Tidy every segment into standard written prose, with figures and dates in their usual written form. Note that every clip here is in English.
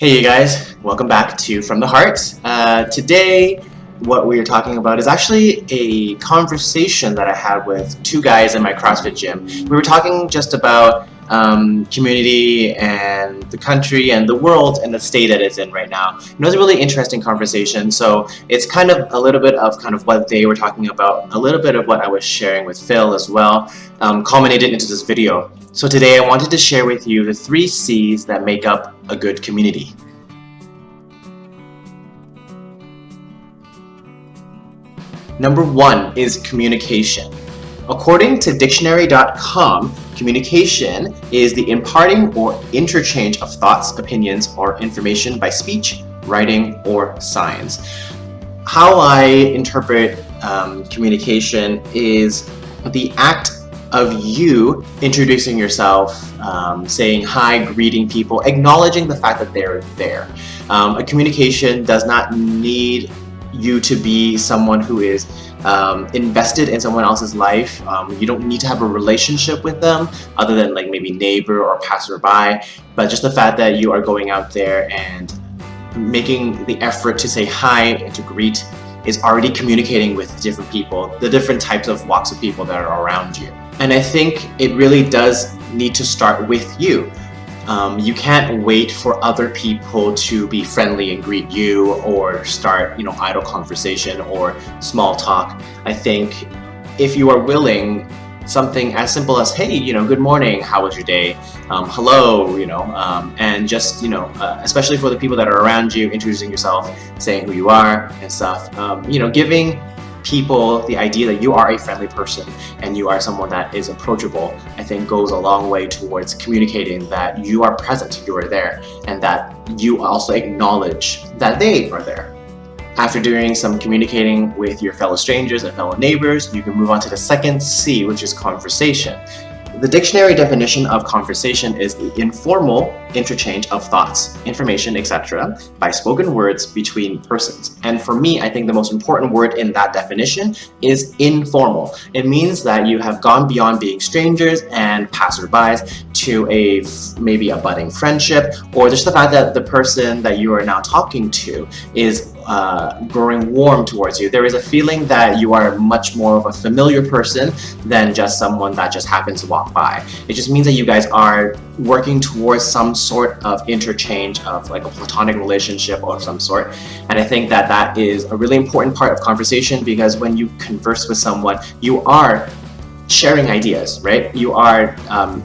Hey you guys, welcome back to From the Heart. Today what we're talking about is actually a conversation that I had with two guys in my CrossFit gym. We were talking just about community and the country and the world and the state that it's in right now. It was a really interesting conversation, so it's kind of a little bit of what they were talking about, a little bit of what I was sharing with Phil as well, culminated into this video. So today I wanted to share with you the 3 C's that make up a good community. Number 1 is communication. According to dictionary.com, communication is the imparting or interchange of thoughts, opinions, or information by speech, writing, or signs. How I interpret communication is the act of you introducing yourself, saying hi, greeting people, acknowledging the fact that they're there. A communication does not need you to be someone who is invested in someone else's life. You don't need to have a relationship with them other than like maybe neighbor or passerby, but just the fact that you are going out there and making the effort to say hi and to greet is already communicating with different people, the different types of walks of people that are around you. And I think it really does need to start with you. You can't wait for other people to be friendly and greet you or start, idle conversation or small talk. I think if you are willing, something as simple as, hey, good morning, how was your day? Hello, and just, especially for the people that are around you, introducing yourself, saying who you are and stuff, giving people the idea that you are a friendly person and you are someone that is approachable, I think goes a long way towards communicating that you are present, you are there, and that you also acknowledge that they are there. After doing some communicating with your fellow strangers and fellow neighbors, you can move on to the second C, which is conversation. The dictionary definition of conversation is the informal interchange of thoughts, information, etc. by spoken words between persons. And for me, I think the most important word in that definition is informal. It means that you have gone beyond being strangers and passerbys to maybe a budding friendship, or just the fact that the person that you are now talking to is growing warm towards you. There is a feeling that you are much more of a familiar person than just someone that just happens to walk by. It just means that you guys are working towards some sort of interchange of like a platonic relationship of some sort. And I think that that is a really important part of conversation, because when you converse with someone, you are sharing ideas, right? You are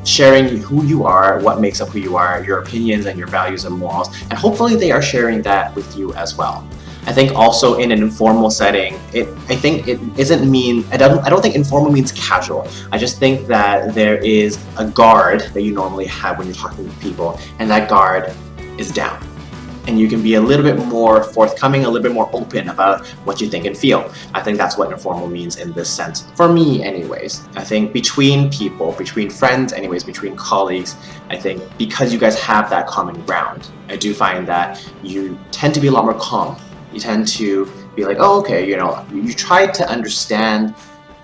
sharing who you are, what makes up who you are, your opinions and your values and morals, and hopefully they are sharing that with you as well. I think also in an informal setting, I don't think informal means casual. I just think that there is a guard that you normally have when you're talking to people, and that guard is down. And you can be a little bit more forthcoming, a little bit more open about what you think and feel. I think that's what informal means in this sense. For me anyways, I think between people, between friends anyways, between colleagues, I think because you guys have that common ground, I do find that you tend to be a lot more calm. You tend to be like, oh, okay, you try to understand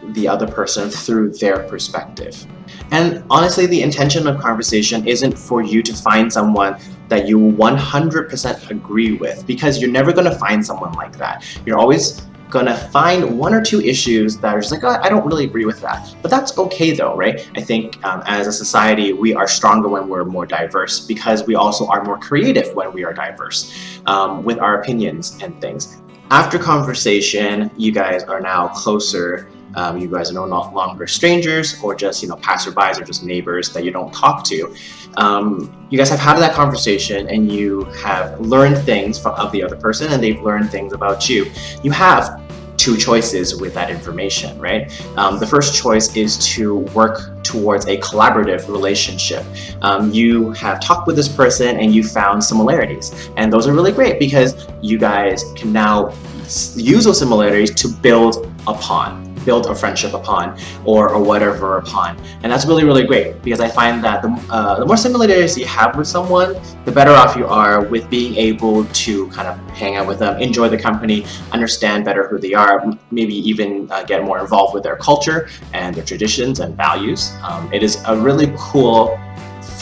the other person through their perspective. And honestly, the intention of conversation isn't for you to find someone that you 100% agree with, because you're never going to find someone like that. You're always going to find 1 or 2 issues that are just like, oh, I don't really agree with that. But that's okay though, right? I think as a society, we are stronger when we're more diverse, because we also are more creative when we are diverse with our opinions and things. After conversation, you guys are now closer. You guys are no longer strangers or just passerbys or just neighbors that you don't talk to. You guys have had that conversation and you have learned things of the other person, and they've learned things about you. You have 2 choices with that information, right? The first choice is to work towards a collaborative relationship. You have talked with this person and you found similarities, and those are really great because you guys can now use those similarities to build a friendship upon or whatever upon. And that's really, really great, because I find that the more similarities you have with someone, the better off you are with being able to kind of hang out with them, enjoy the company, understand better who they are, maybe even get more involved with their culture and their traditions and values. It is a really cool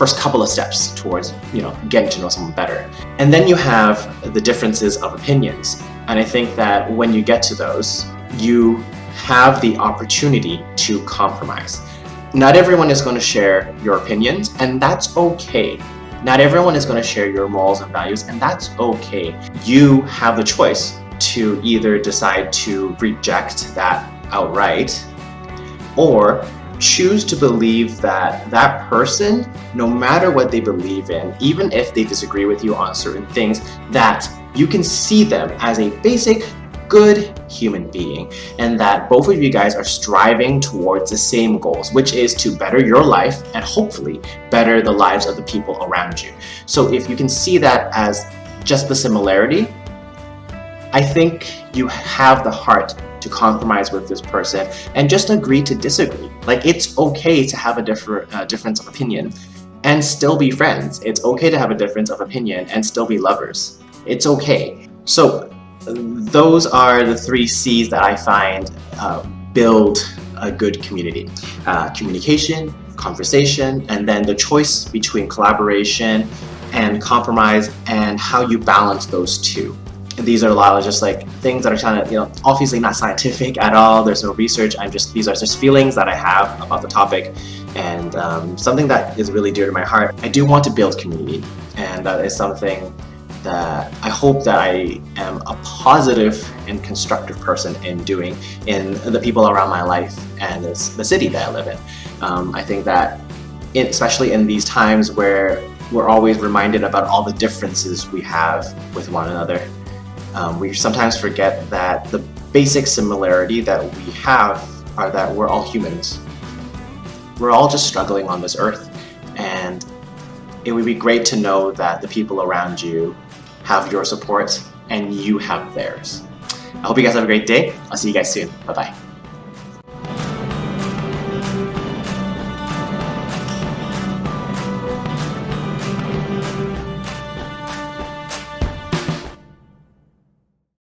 first couple of steps towards, getting to know someone better. And then you have the differences of opinions. And I think that when you get to those, you have the opportunity to compromise. Not everyone is going to share your opinions, and that's okay. Not everyone is going to share your morals and values, and that's okay. You have the choice to either decide to reject that outright, or choose to believe that that person, no matter what they believe in, even if they disagree with you on certain things, that you can see them as a basic, good human being, and that both of you guys are striving towards the same goals, which is to better your life and hopefully better the lives of the people around you. So if you can see that as just the similarity, I think you have the heart to compromise with this person and just agree to disagree. Like, it's okay to have a difference of opinion and still be friends. It's okay to have a difference of opinion and still be lovers. It's okay. So those are the 3 C's that I find build a good community. Communication, conversation, and then the choice between collaboration and compromise, and how you balance those two. And these are a lot of just like things that are kind of, obviously not scientific at all. There's no research. These are just feelings that I have about the topic, and something that is really dear to my heart. I do want to build community, and that is something that I hope that I am a positive and constructive person in doing in the people around my life and the city that I live in. I think that especially in these times where we're always reminded about all the differences we have with one another, we sometimes forget that the basic similarity that we have are that we're all humans. We're all just struggling on this earth, and it would be great to know that the people around you have your support and you have theirs. I hope you guys have a great day. I'll see you guys soon. Bye-bye.